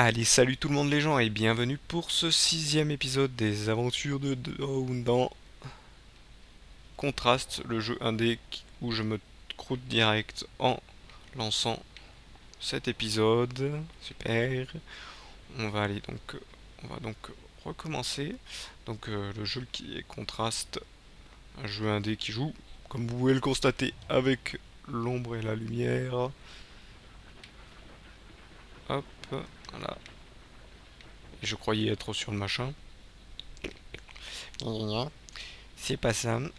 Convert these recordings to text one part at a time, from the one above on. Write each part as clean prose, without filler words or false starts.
Allez, salut tout le monde les gens et bienvenue pour ce sixième épisode des aventures de Dawn dans Contrast, le jeu indé où je me croûte direct en lançant cet épisode. Super. On va aller donc, on va donc recommencer. Donc le jeu qui est Contrast, un jeu indé qui joue, comme vous pouvez le constater, avec l'ombre et la lumière. Hop, voilà. Et je croyais être sur le machin. C'est pas ça. Donc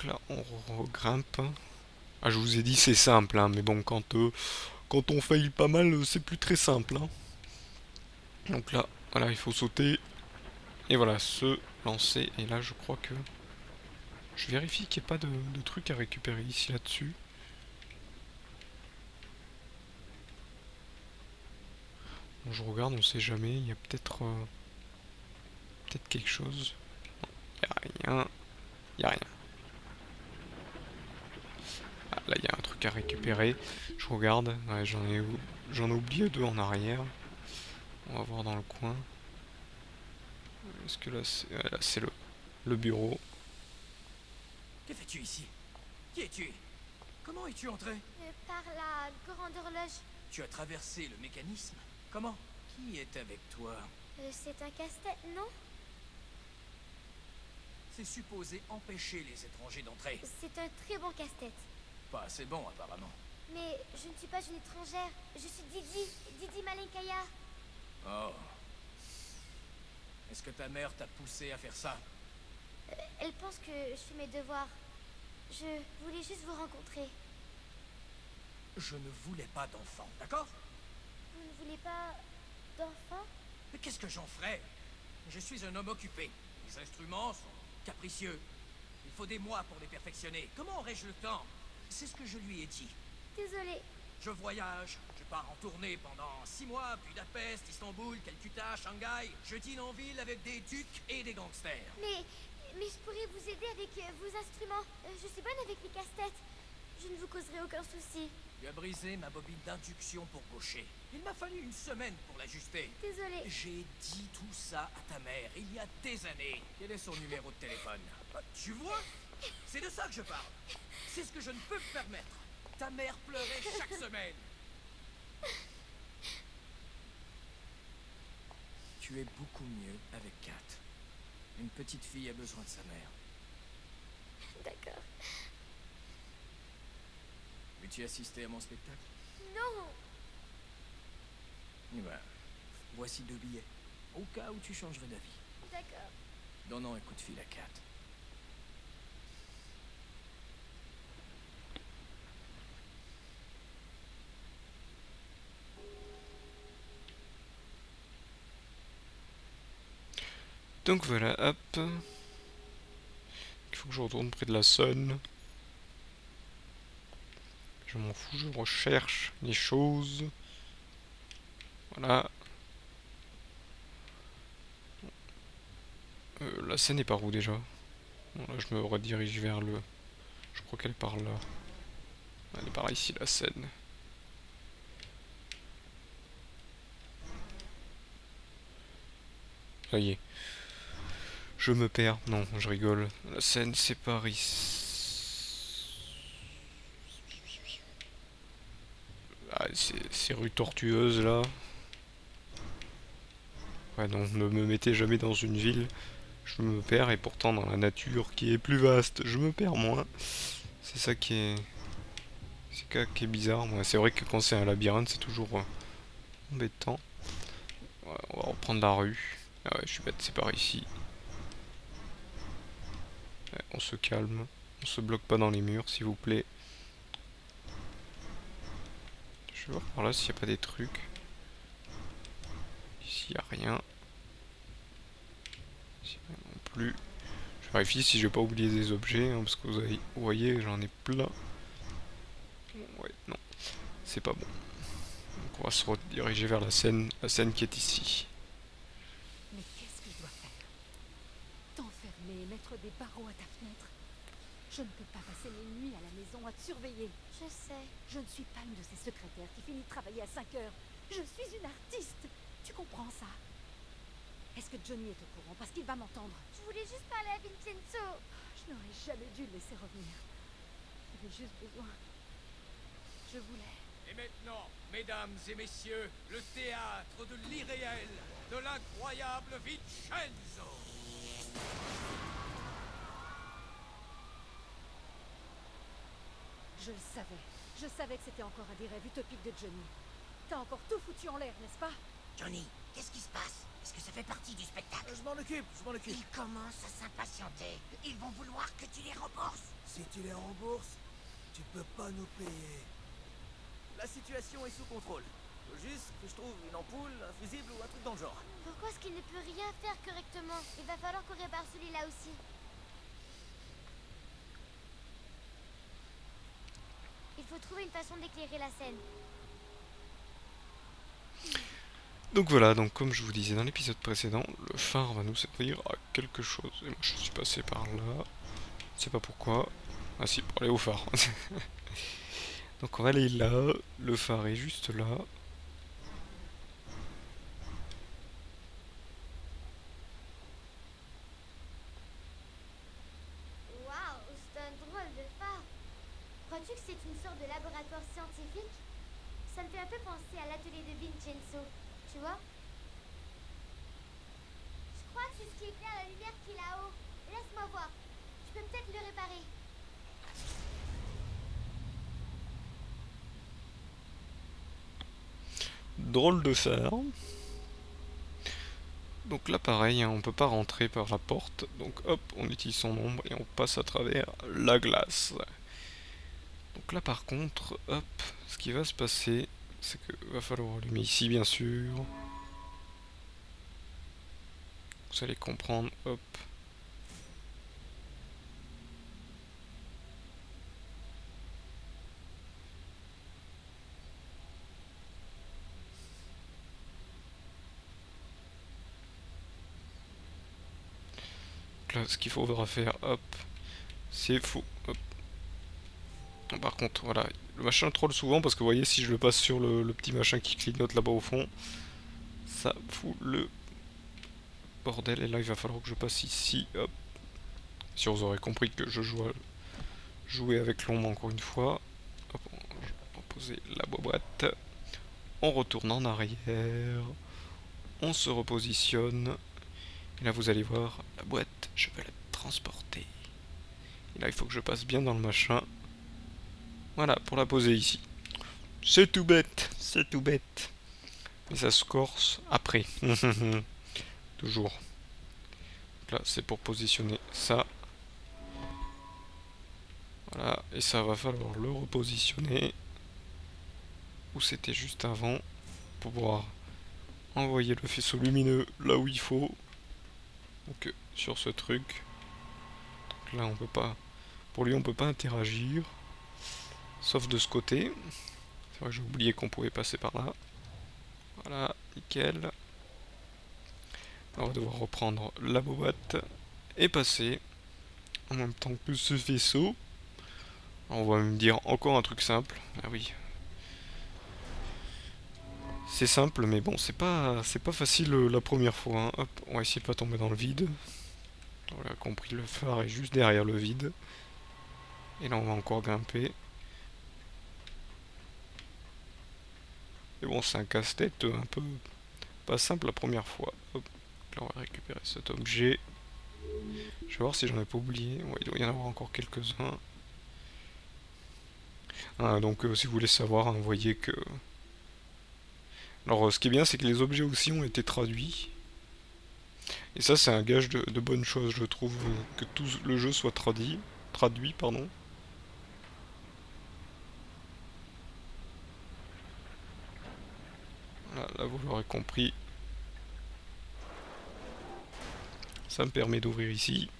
là, on regrimpe. Ah, je vous ai dit, c'est simple, hein, mais bon, quand on faille pas mal, c'est plus très simple. Hein. Donc là, voilà, il faut sauter. Et voilà, se lancer. Et là, je crois que... Je vérifie qu'il n'y ait pas de trucs à récupérer ici, là-dessus. Bon, je regarde, on sait jamais. Il y a peut-être... peut-être quelque chose. Il n'y a rien. Il n'y a rien. Ah, là, il y a un truc à récupérer. Je regarde. Ouais, j'en ai oublié deux en arrière. On va voir dans le coin. Est-ce que là, c'est ouais, là, c'est le bureau. Que fais-tu ici? Qui es-tu? Comment es-tu entré? Par la grande horloge. Tu as traversé le mécanisme? Comment? Qui est avec toi? C'est un casse-tête, non? C'est supposé empêcher les étrangers d'entrer. C'est un très bon casse-tête. Pas assez bon, apparemment. Mais je ne suis pas une étrangère. Je suis Didi Malinkaya. Oh. Est-ce que ta mère t'a poussé à faire ça? Elle pense que je fais mes devoirs. Je voulais juste vous rencontrer. Je ne voulais pas d'enfant, d'accord? Vous ne voulez pas d'enfant? Mais qu'est-ce que j'en ferais? Je suis un homme occupé. Les instruments sont capricieux. Il faut des mois pour les perfectionner. Comment aurais-je le temps? C'est ce que je lui ai dit. Désolée. Je voyage, je pars en tournée pendant 6 mois, Budapest, Istanbul, Calcutta, Shanghai. Je dîne en ville avec des ducs et des gangsters. Mais je pourrais vous aider avec vos instruments. Je suis bonne avec les casse-têtes. Je ne vous causerai aucun souci. Tu as brisé ma bobine d'induction pour gaucher. Il m'a fallu une semaine pour l'ajuster. Désolée. J'ai dit tout ça à ta mère il y a des années. Quel est son numéro de téléphone? Tu vois? C'est de ça que je parle. C'est ce que je ne peux me permettre. Ta mère pleurait chaque semaine. Tu es beaucoup mieux avec Kat. Une petite fille a besoin de sa mère. D'accord. Veux-tu assister à mon spectacle? Non. Eh ben, voici 2 billets. Au cas où tu changerais d'avis. D'accord. Donnons un coup de fil à Kat. Donc voilà, hop. Il faut que je retourne près de la Sun. Je m'en fous, je recherche les choses. Voilà. La scène est par où déjà? Bon, là, je me redirige vers le... Je crois qu'elle est par là. Elle est par ici, la scène. Ça y est. Je me perds. Non, je rigole. La scène, c'est par ici. Ah, c'est rue Tortueuse, là. Ouais, non, ne me mettez jamais dans une ville. Je me perds, et pourtant, dans la nature, qui est plus vaste, je me perds moins. C'est ça qui est... C'est ça qui est bizarre. Moi, c'est vrai que quand c'est un labyrinthe, c'est toujours embêtant. Ouais, on va reprendre la rue. Ah ouais, je suis bête, c'est par ici. Ouais, on se calme. On se bloque pas dans les murs, s'il vous plaît. Je vais voir par là s'il n'y a pas des trucs. Ici, il n'y a rien. Ici, rien non plus. Je vérifie si j'ai pas oublié des objets, hein, parce que vous voyez, j'en ai plein. Ouais, non, c'est pas bon. Donc on va se rediriger vers la scène qui est ici. Mais qu'est-ce que je dois faire? T'enfermer, mettre des barreaux à ta fenêtre? Je ne peux pas passer mes nuits à la maison à te surveiller. Je sais. Je ne suis pas une de ces secrétaires qui finit de travailler à 5 heures. Je suis une artiste. Tu comprends ça? Est-ce que Johnny est au courant? Parce qu'il va m'entendre. Je voulais juste parler à Vincenzo. Je n'aurais jamais dû le laisser revenir. J'avais juste besoin. Je voulais. Et maintenant, mesdames et messieurs, le théâtre de l'irréel, de l'incroyable Vincenzo. Je le savais. Je savais que c'était encore un des rêves utopiques de Johnny. T'as encore tout foutu en l'air, n'est-ce pas? Johnny, qu'est-ce qui se passe? Est-ce que ça fait partie du spectacle? Je m'en occupe, je m'en occupe. Ils commencent à s'impatienter. Ils vont vouloir que tu les rembourses. Si tu les rembourses, tu peux pas nous payer. La situation est sous contrôle. Faut juste que je trouve une ampoule, un fusible ou un truc dans le genre. Pourquoi est-ce qu'il ne peut rien faire correctement? Il va falloir qu'on répare celui-là aussi. Il faut trouver une façon d'éclairer la scène. Donc voilà, donc comme je vous disais dans l'épisode précédent, le phare va nous servir à quelque chose. Et moi je suis passé par là. Je sais pas pourquoi. Ah si, pour aller au phare. Donc on va aller là. Le phare est juste là. Waouh, c'est un drôle de phare. Crois-tu que c'est une sorte de laboratoire scientifique? Ça me fait un peu penser à l'atelier de Vincenzo, tu vois? Je crois que c'est ce qui éclaire la lumière qui est là-haut. Laisse-moi voir. Je peux peut-être le réparer. Drôle de phare. Donc là pareil, hein, on peut pas rentrer par la porte. Donc hop, on utilise son ombre et on passe à travers la glace. Donc là par contre, hop, ce qui va se passer, c'est que va falloir allumer ici bien sûr. Vous allez comprendre, hop. Donc là, ce qu'il faudra faire, hop, c'est faux, hop. Par contre, voilà, le machin troll souvent parce que vous voyez, si je le passe sur le petit machin qui clignote là-bas au fond, ça fout le bordel. Et là, il va falloir que je passe ici, hop. Si vous aurez compris que je jouer avec l'ombre encore une fois. Hop, on va poser la boîte. On retourne en arrière. On se repositionne. Et là, vous allez voir, la boîte, je vais la transporter. Et là, il faut que je passe bien dans le machin. Voilà, pour la poser ici. C'est tout bête, c'est tout bête. Mais ça se corse après. Toujours. Donc là, c'est pour positionner ça. Voilà, et ça va falloir le repositionner où c'était juste avant pour pouvoir envoyer le faisceau lumineux là où il faut. Donc sur ce truc. Donc là on peut pas. Pour lui on peut pas interagir. Sauf de ce côté. C'est vrai que j'ai oublié qu'on pouvait passer par là. Voilà, nickel. On va devoir reprendre la boîte et passer en même temps que ce faisceau. On va me dire encore un truc simple. Ah oui. C'est simple, mais bon, c'est pas facile la première fois. Hein. Hop, on va essayer de pas tomber dans le vide. On a compris, le phare est juste derrière le vide. Et là, on va encore grimper. Et bon, c'est un casse-tête un peu pas simple la première fois. Hop, là, on va récupérer cet objet. Je vais voir si j'en ai pas oublié. Ouais, il doit y en avoir encore quelques-uns. Ah, donc, si vous voulez savoir, hein, vous voyez que... Alors, ce qui est bien, c'est que les objets aussi ont été traduits. Et ça, c'est un gage de bonne chose, je trouve, que tout le jeu soit traduit, pardon. Voilà, là, vous l'aurez compris. Ça me permet d'ouvrir ici.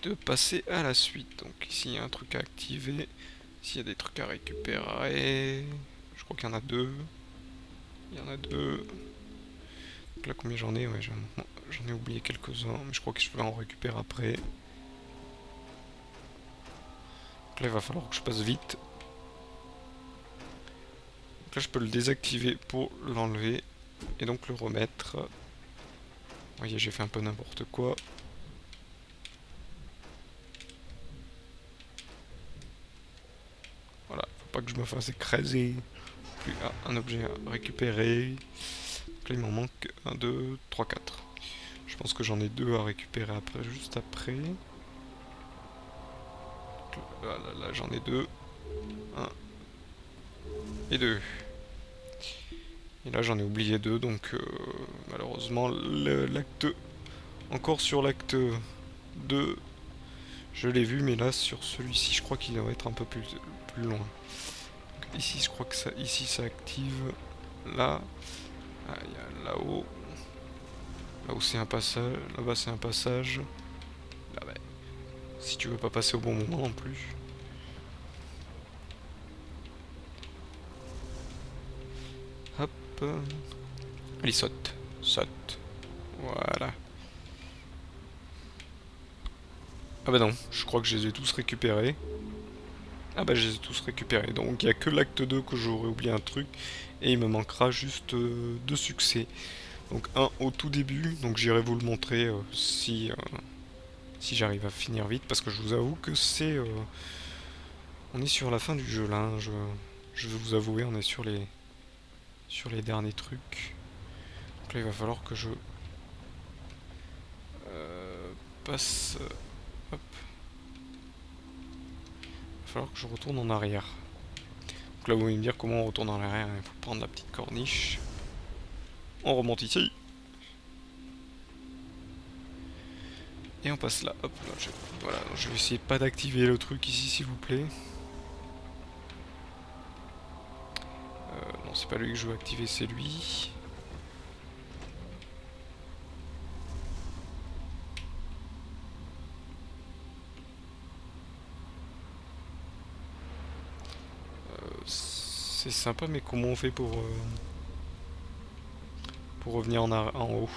De passer à la suite. Donc ici il y a un truc à activer. Ici il y a des trucs à récupérer. Je crois qu'il y en a deux. Il y en a deux. Donc là, combien j'en ai? Ouais, j'en ai oublié quelques-uns, mais je crois que je vais en récupérer après. Donc là, il va falloir que je passe vite. Donc là, je peux le désactiver pour l'enlever et donc le remettre. Vous voyez, j'ai fait un peu n'importe quoi. Voilà, faut pas que je me fasse écraser. Plus un objet à récupérer. Donc là, il m'en manque 1, 2, 3, 4. Je pense que j'en ai 2 à récupérer après, juste après. Donc là, j'en ai 2. 1 et 2. Et là, j'en ai oublié 2, donc malheureusement, l'acte... Encore sur l'acte 2, je l'ai vu, mais là, sur celui-ci, je crois qu'il va être un peu plus loin. Donc, ici, je crois que ça, ici, ça active. Là, il y a là-haut. Là-haut, c'est un passage. Là-bas, c'est un passage. Là, bah, si tu veux pas passer au bon moment en plus. Hop. Allez, saute. Saute. Voilà. Ah bah non, je crois que je les ai tous récupérés. Ah bah je les ai tous récupérés. Donc il n'y a que l'acte 2 que j'aurais oublié un truc. Et il me manquera juste 2 succès. Donc un au tout début. Donc j'irai vous le montrer si j'arrive à finir vite. Parce que je vous avoue que c'est... on est sur la fin du jeu là. Hein. Je vais vous avouer, on est sur les derniers trucs. Donc là il va falloir que je passe... hop. Il va falloir que je retourne en arrière. Donc là vous allez me dire comment on retourne en arrière. Il faut prendre la petite corniche. On remonte ici. Et on passe là. Hop là. Voilà, je vais essayer pas d'activer le truc ici s'il vous plaît. Non, c'est pas lui que je veux activer, c'est lui. C'est sympa, mais comment on fait pour revenir en haut?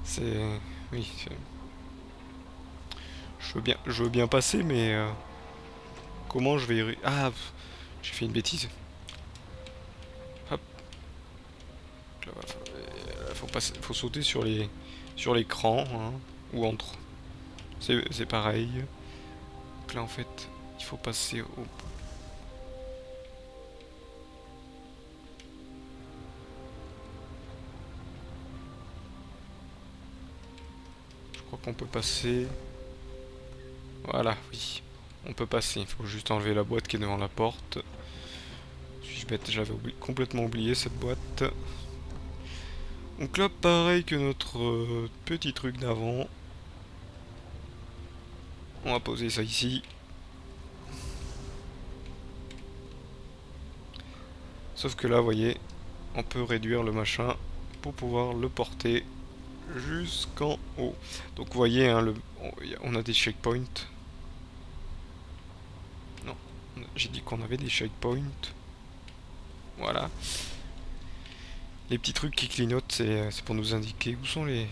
C'est... Oui, je veux bien passer, mais... comment je vais... Ah, j'ai fait une bêtise. Hop. Là, faut sauter sur l'écran, hein, ou entre. C'est pareil. Donc là, en fait, il faut passer au... Je crois qu'on peut passer... Voilà, oui. On peut passer. Il faut juste enlever la boîte qui est devant la porte. Suis-je bête? J'avais complètement oublié cette boîte. Donc là, pareil que notre petit truc d'avant. On va poser ça ici. Sauf que là, vous voyez, on peut réduire le machin pour pouvoir le porter jusqu'en haut. Donc vous voyez, hein, on a des checkpoints. Non, j'ai dit qu'on avait des checkpoints. Voilà. Les petits trucs qui clignotent, c'est pour nous indiquer où sont les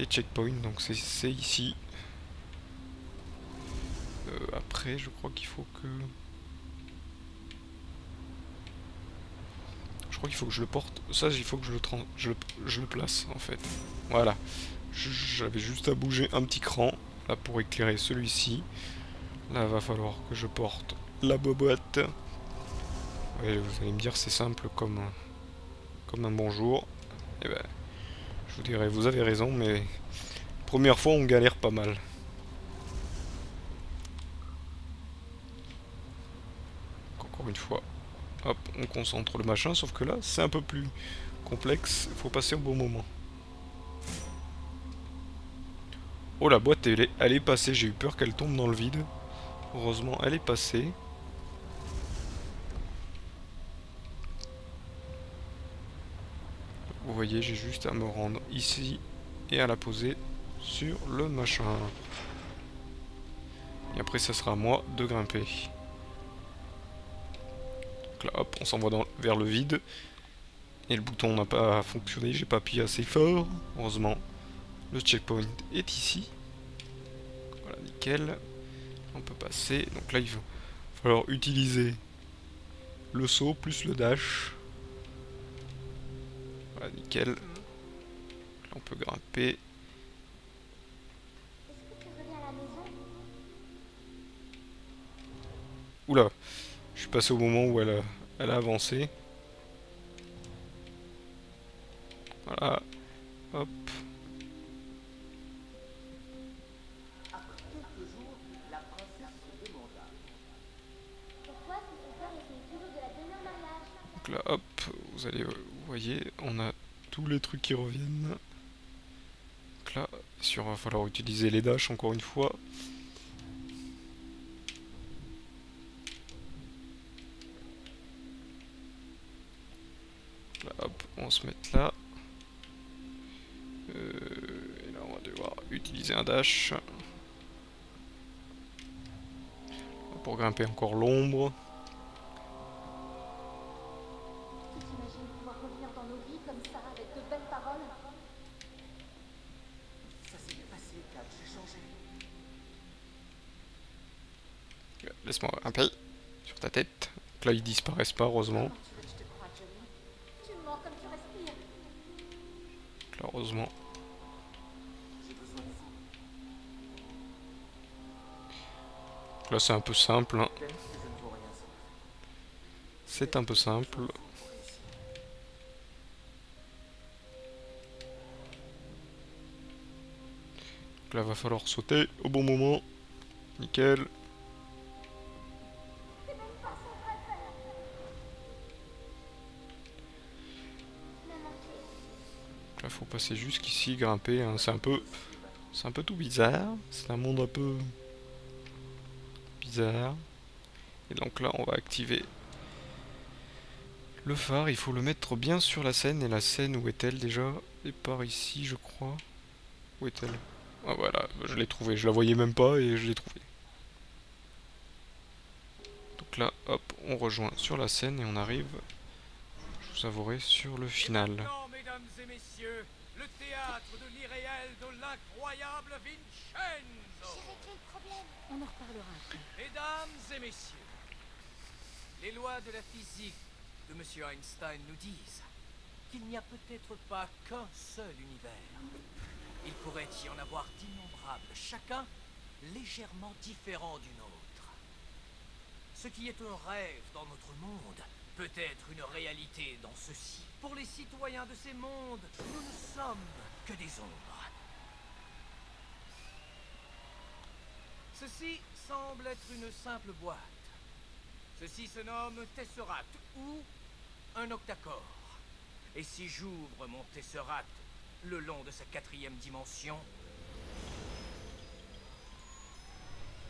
checkpoints. Donc c'est ici. Après, je crois qu'il faut que... Je crois qu'il faut que je le porte. Ça, il faut que je le place, en fait. Voilà. J'avais juste à bouger un petit cran, là, pour éclairer celui-ci. Là, il va falloir que je porte la boîte. Ouais, vous allez me dire, c'est simple comme un bonjour. Et ben, je vous dirais, vous avez raison, mais... Première fois, on galère pas mal. Encore une fois. Hop, on concentre le machin, sauf que là, c'est un peu plus complexe. Il faut passer au bon moment. Oh, la boîte, elle est passée. J'ai eu peur qu'elle tombe dans le vide. Heureusement, elle est passée. Vous voyez, j'ai juste à me rendre ici et à la poser sur le machin. Et après, ça sera à moi de grimper. Donc là, hop, on s'envoie vers le vide. Et le bouton n'a pas fonctionné, j'ai pas appuyé assez fort. Heureusement, le checkpoint est ici. Voilà, nickel. On peut passer. Donc là, il va falloir utiliser le saut plus le dash. Voilà, nickel. Là, on peut grimper. Est-ce que tu reviens à la maison? Oula, je suis passé au moment où elle a avancé. Voilà, hop. Pourquoi est-ce que son père essaye toujours de la donner en mariage? Donc là, hop, vous voyez, on a tous les trucs qui reviennent. Donc là, sûr, va falloir utiliser les dash encore une fois. Là, hop, on se met là. Et là, on va devoir utiliser un dash. Pour grimper encore l'ombre. Tu t'imagines pouvoir revenir dans nos vies comme ça, avec de belles paroles? Ça s'est bien passé, Kat, j'ai changé. Laisse-moi grimper sur ta tête. Donc là, ils disparaissent pas, heureusement. Comment tu veux que je te croie, Johnny? Tu mens comme tu respires. Donc là, heureusement. J'ai besoin de vous. Donc là, c'est un peu simple. Hein. Même si je ne vaux rien sans vous. C'est un peu simple. Pour réussir. Donc là, va falloir sauter au bon moment. Nickel. Tu m'as manqué. Donc là, faut passer jusqu'ici, grimper. Hein. C'est un peu tout bizarre. C'est un monde un peu bizarre. Et donc là, on va activer le phare. Il faut le mettre bien sur la scène. Et la scène, où est-elle déjà? Et par ici, je crois. Où est-elle? Ah voilà, je l'ai trouvée. Je la voyais même pas et je l'ai trouvée. Donc là, hop, on rejoint sur la scène et on arrive, je vous avouerai, sur le Et final. maintenant, mesdames et messieurs, le théâtre de l'irréel de l'incroyable Vincenzo. J'ai réglé le problème. On en reparlera après. Mesdames et messieurs, les lois de la physique de M. Einstein nous disent qu'il n'y a peut-être pas qu'un seul univers. Il pourrait y en avoir d'innombrables, chacun légèrement différent du nôtre. Ce qui est un rêve dans notre monde peut être une réalité dans ceci. Pour les citoyens de ces mondes, nous ne sommes que des ombres. Ceci semble être une simple boîte. Ceci se nomme Tesseract ou un octacore. Et si j'ouvre mon Tesseract le long de sa 4e dimension,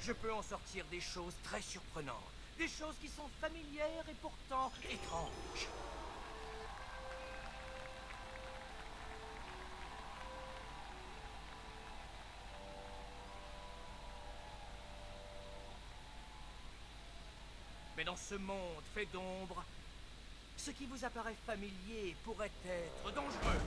je peux en sortir des choses très surprenantes. Des choses qui sont familières et pourtant étranges. Mais dans ce monde fait d'ombre, ce qui vous apparaît familier pourrait être dangereux.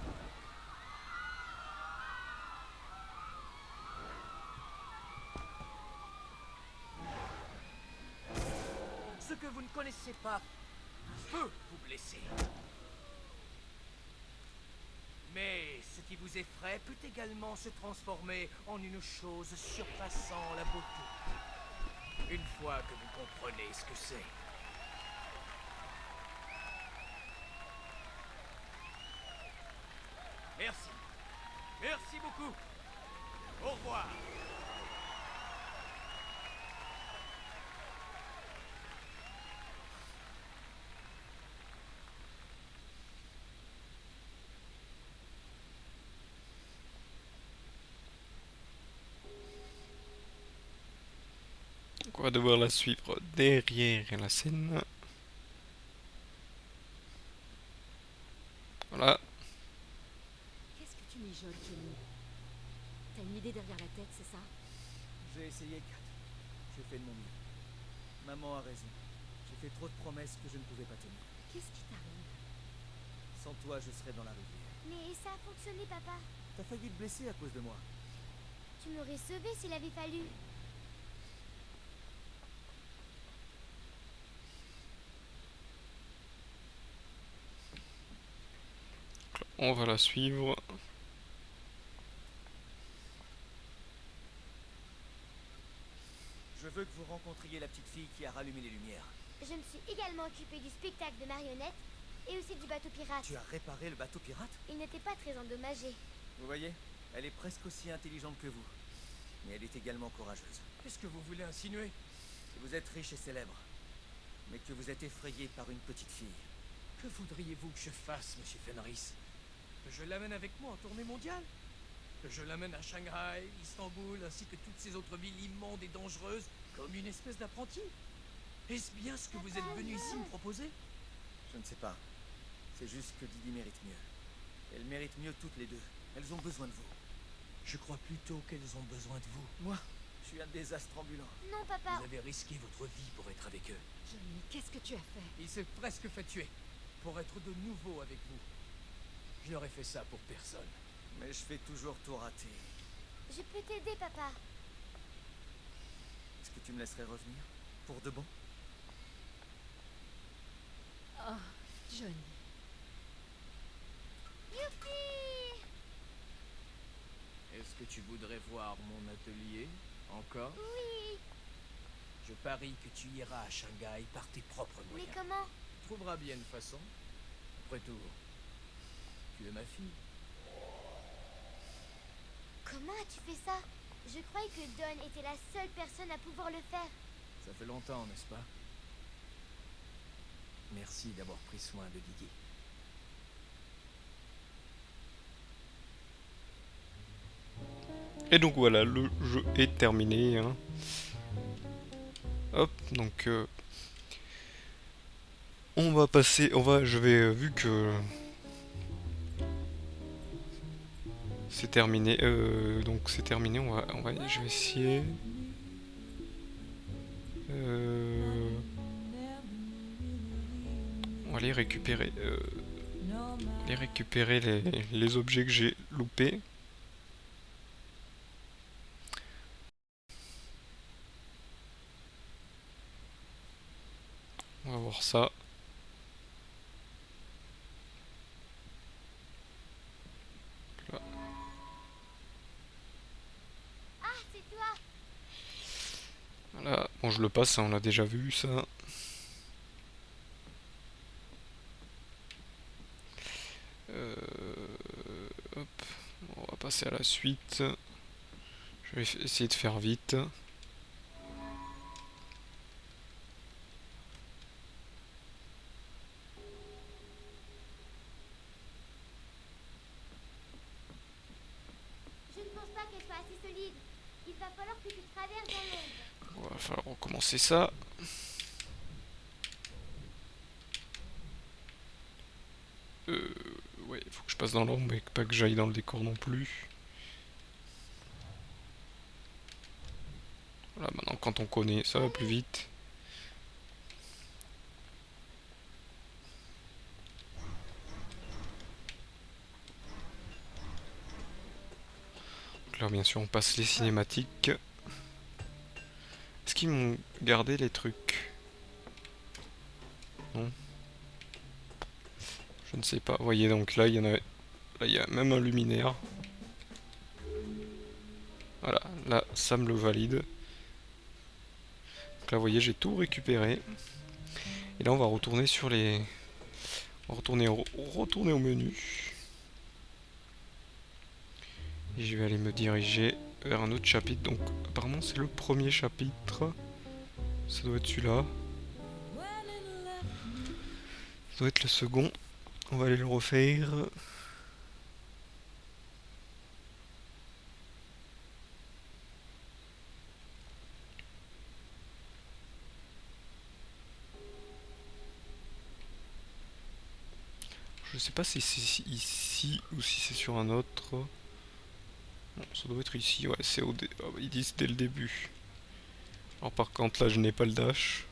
Ce que vous ne connaissez pas peut vous blesser. Mais ce qui vous effraie peut également se transformer en une chose surpassant la beauté. Une fois que vous comprenez ce que c'est. Merci. Merci beaucoup. Au revoir. Donc on va devoir la suivre derrière la scène. Voilà. Qu'est-ce que tu mijotes, Johnny? T'as une idée derrière la tête, c'est ça? J'ai essayé, Kat. J'ai fait de mon mieux. Maman a raison. J'ai fait trop de promesses que je ne pouvais pas tenir. Qu'est-ce qui t'arrive? Sans toi, je serais dans la rivière. Mais ça a fonctionné, papa. T'as failli te blesser à cause de moi. Tu m'aurais sauvé s'il avait fallu. On va la suivre. Je veux que vous rencontriez la petite fille qui a rallumé les lumières. Je me suis également occupée du spectacle de marionnettes et aussi du bateau pirate. Tu as réparé le bateau pirate? Il n'était pas très endommagé. Vous voyez, elle est presque aussi intelligente que vous. Mais elle est également courageuse. Qu'est-ce que vous voulez insinuer? Que vous êtes riche et célèbre, mais que vous êtes effrayé par une petite fille. Que voudriez-vous que je fasse, monsieur Fenris? Que je l'amène avec moi en tournée mondiale? Que je l'amène à Shanghai, Istanbul, ainsi que toutes ces autres villes immondes et dangereuses, comme une espèce d'apprenti? Est-ce bien ce que vous êtes venu ici me proposer? Je ne sais pas. C'est juste que Didi mérite mieux. Elles méritent mieux toutes les deux. Elles ont besoin de vous. Je crois plutôt qu'elles ont besoin de vous. Moi, je suis un désastre ambulant. Non, papa. Vous avez risqué votre vie pour être avec eux. Johnny, qu'est-ce que tu as fait? Il s'est presque fait tuer pour être de nouveau avec vous. Je n'aurais fait ça pour personne. Mais je fais toujours tout rater. Je peux t'aider, papa. Est-ce que tu me laisserais revenir? Pour de bon? Oh, Johnny. Youpi! Est-ce que tu voudrais voir mon atelier? Encore? Oui. Je parie que tu iras à Shanghai par tes propres Mais moyens. comment? Tu trouveras bien une façon. Après tout, tu es ma fille. Comment as-tu fait ça? Je croyais que Don était la seule personne à pouvoir le faire. Ça fait longtemps, n'est-ce pas? Merci d'avoir pris soin de Didi. Et donc voilà, le jeu est terminé. Hein. Hop, donc on va passer, je vais vu que c'est terminé, donc c'est terminé, je vais essayer. On va aller récupérer les objets que j'ai loupés. On va voir ça. Là. Ah, c'est toi. Voilà. Bon, je le passe, hein, on l'a déjà vu ça. Hop. On va passer à la suite. Je vais essayer de faire vite. Je ne pense pas qu'elle soit assez solide. Il va falloir que tu traverses dans l'ombre. Il va falloir recommencer ça. Ouais, il faut que je passe dans l'ombre, mais pas que j'aille dans le décor non plus. Voilà, maintenant quand on connaît, ça va plus vite. Donc là, bien sûr, on passe les cinématiques. Est-ce qu'ils m'ont gardé les trucs? Non. Je ne sais pas. Vous voyez, donc là, il y en a. Là, il y a même un luminaire. Voilà, là, ça me le valide. Donc là, vous voyez, j'ai tout récupéré. Et là, on va retourner sur les... On va retourner au menu. Et je vais aller me diriger vers un autre chapitre. Donc, apparemment, c'est le premier chapitre. Ça doit être celui-là. Ça doit être le second. On va aller le refaire. Je sais pas si c'est ici ou si c'est sur un autre. Non, ça doit être ici, ouais, c'est ils disent dès le début. Alors par contre là je n'ai pas le dash.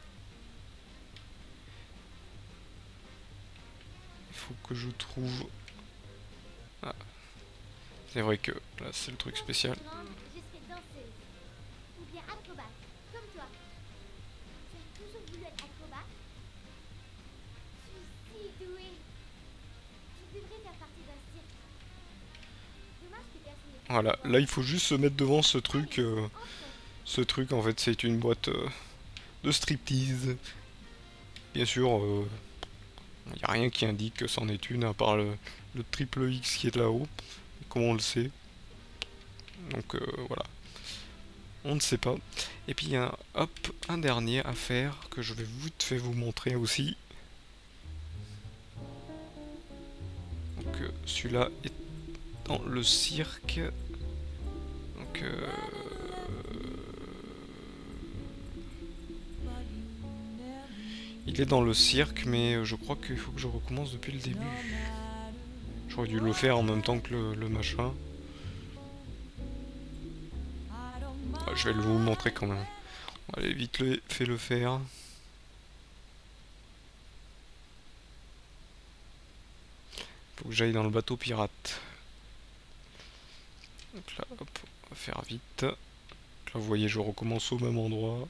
Il faut que je trouve... Ah. C'est vrai que là c'est le truc spécial. Grande, je serai danseuse. Ou bien acrobate, comme toi. Tu as toujours voulu être acrobate? Tu es si douée. Tu devrais faire partie d'un cirque. Dommage que personne ne Voilà, là il faut juste se mettre devant ce truc. entrons. Ce truc en fait c'est une boîte de striptease. Bien sûr, il n'y a rien qui indique que c'en est une à part le triple X qui est là-haut. Comment on le sait? Donc voilà, on ne sait pas. Et puis il y a hop, un dernier à faire que je vais vite fait vous montrer aussi. Donc celui-là est dans le cirque. Donc il est dans le cirque, mais je crois qu'il faut que je recommence depuis le début. J'aurais dû le faire en même temps que le machin. Ah, je vais vous le montrer quand même. Allez, vite fait le faire. Faut que j'aille dans le bateau pirate. Donc là, hop, on va faire vite. Donc là, vous voyez, je recommence au même endroit.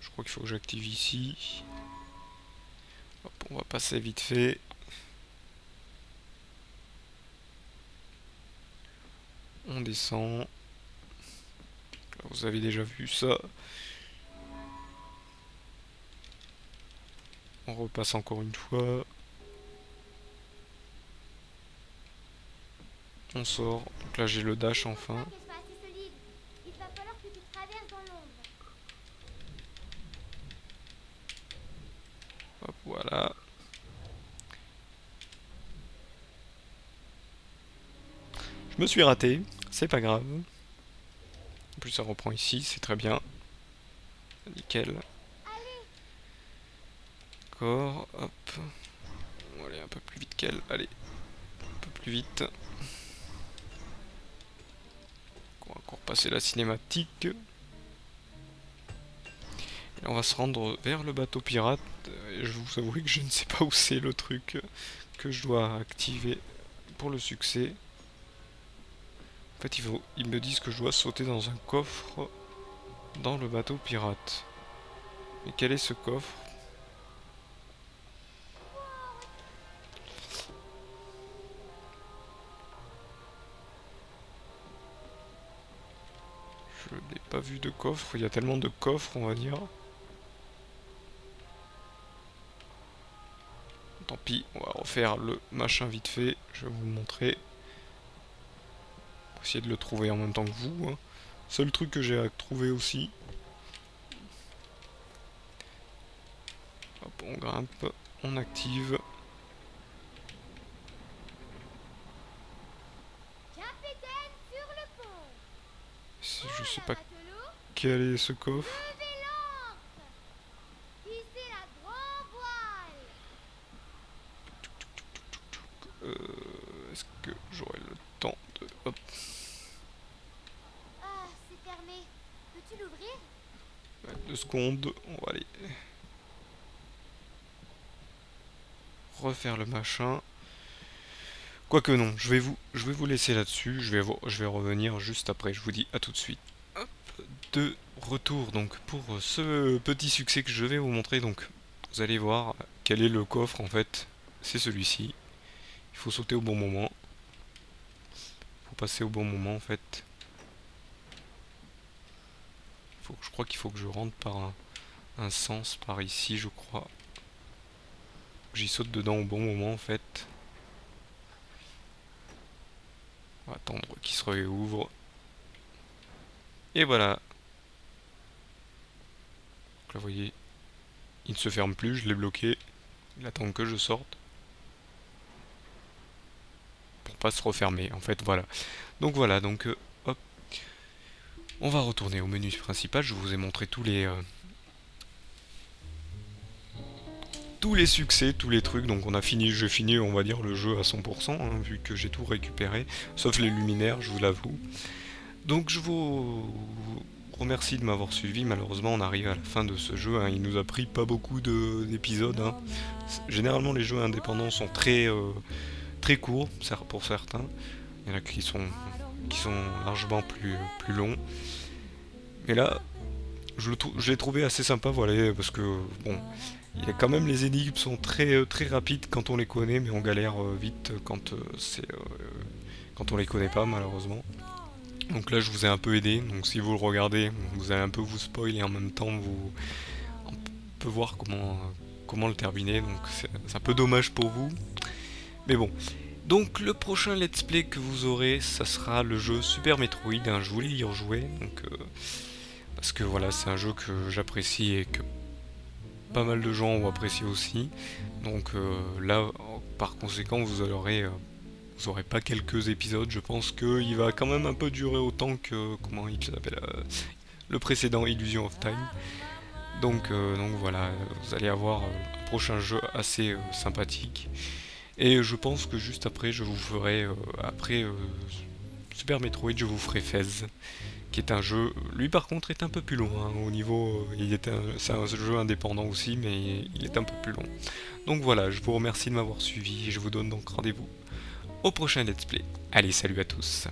Je crois qu'il faut que j'active ici. Hop, on va passer vite fait. On descend. Là, vous avez déjà vu ça. On repasse encore une fois. On sort. Donc là j'ai le dash enfin. Que ce soit assez solide. Il va falloir que tu traverses dans l'ombre. Hop, voilà. Je me suis raté. C'est pas grave. En plus ça reprend ici. C'est très bien. Nickel. D'accord. Hop. On va aller un peu plus vite qu'elle. Allez. Un peu plus vite. On va encore passer la cinématique. Et on va se rendre vers le bateau pirate. Et je vous avoue que je ne sais pas où c'est le truc que je dois activer pour le succès. En fait, ils me disent que je dois sauter dans un coffre dans le bateau pirate. Mais quel est ce coffre? Je n'ai pas vu de coffre. Il y a tellement de coffres, on va dire. Tant pis, on va refaire le machin vite fait. Je vais vous le montrer. On va essayer de le trouver en même temps que vous. Hein. Seul truc que j'ai à trouver aussi. Hop, on grimpe, on active. Capitaine sur le pont. Je sais pas Matelot, quel est ce coffre. levez l'ancre. Hissez la grand voile. Est-ce que j'aurai le temps de... Hop. Ah, c'est fermé. Peux-tu l'ouvrir? Ouais, 2 secondes, on va aller refaire le machin. Quoique non, je vais vous laisser là-dessus. Je vais revenir juste après. Je vous dis à tout de suite. Hop, de retour donc pour ce petit succès que je vais vous montrer. Donc vous allez voir quel est le coffre en fait. C'est celui-ci. Il faut sauter au bon moment. Il faut passer au bon moment en fait. Je crois qu'il faut que je rentre par un sens par ici, je crois. J'y saute dedans au bon moment en fait. On va attendre qu'il se réouvre. Et voilà. Donc là vous voyez, il ne se ferme plus, je l'ai bloqué. Il attend que je sorte. Pour pas se refermer en fait, voilà. Donc voilà, donc hop. On va retourner au menu principal, je vous ai montré tous les succès, tous les trucs, donc j'ai fini on va dire le jeu à 100%, hein, vu que j'ai tout récupéré, sauf les luminaires, je vous l'avoue. Donc je vous remercie de m'avoir suivi. Malheureusement, on arrive à la fin de ce jeu, hein. Il nous a pris pas beaucoup d'épisodes, hein. Généralement, les jeux indépendants sont très courts, pour certains. Il y en a qui sont largement plus longs. Mais là, je l'ai trouvé assez sympa, voilà, parce que, bon, il y a quand même, les énigmes sont très rapides quand on les connaît, mais on galère vite quand on les connaît pas, malheureusement. Donc là, je vous ai un peu aidé, donc si vous le regardez, vous allez un peu vous spoil et en même temps on peut voir comment le terminer, donc c'est un peu dommage pour vous. Mais bon. Donc le prochain let's play que vous aurez, ça sera le jeu Super Metroid, hein. Je voulais y rejouer, donc, parce que voilà, c'est un jeu que j'apprécie et que pas mal de gens ont apprécié aussi. Donc là, par conséquent, vous aurez pas quelques épisodes. Je pense qu'il va quand même un peu durer autant que, comment il s'appelle, le précédent Illusion of Time. Donc voilà, vous allez avoir un prochain jeu assez sympathique. Et je pense que juste après, je vous ferai, après Super Metroid, je vous ferai Fez, qui est un jeu, lui par contre est un peu plus long, hein, au niveau, c'est un jeu indépendant aussi, mais il est un peu plus long. Donc voilà, je vous remercie de m'avoir suivi, et je vous donne donc rendez-vous au prochain let's play. Allez, salut à tous.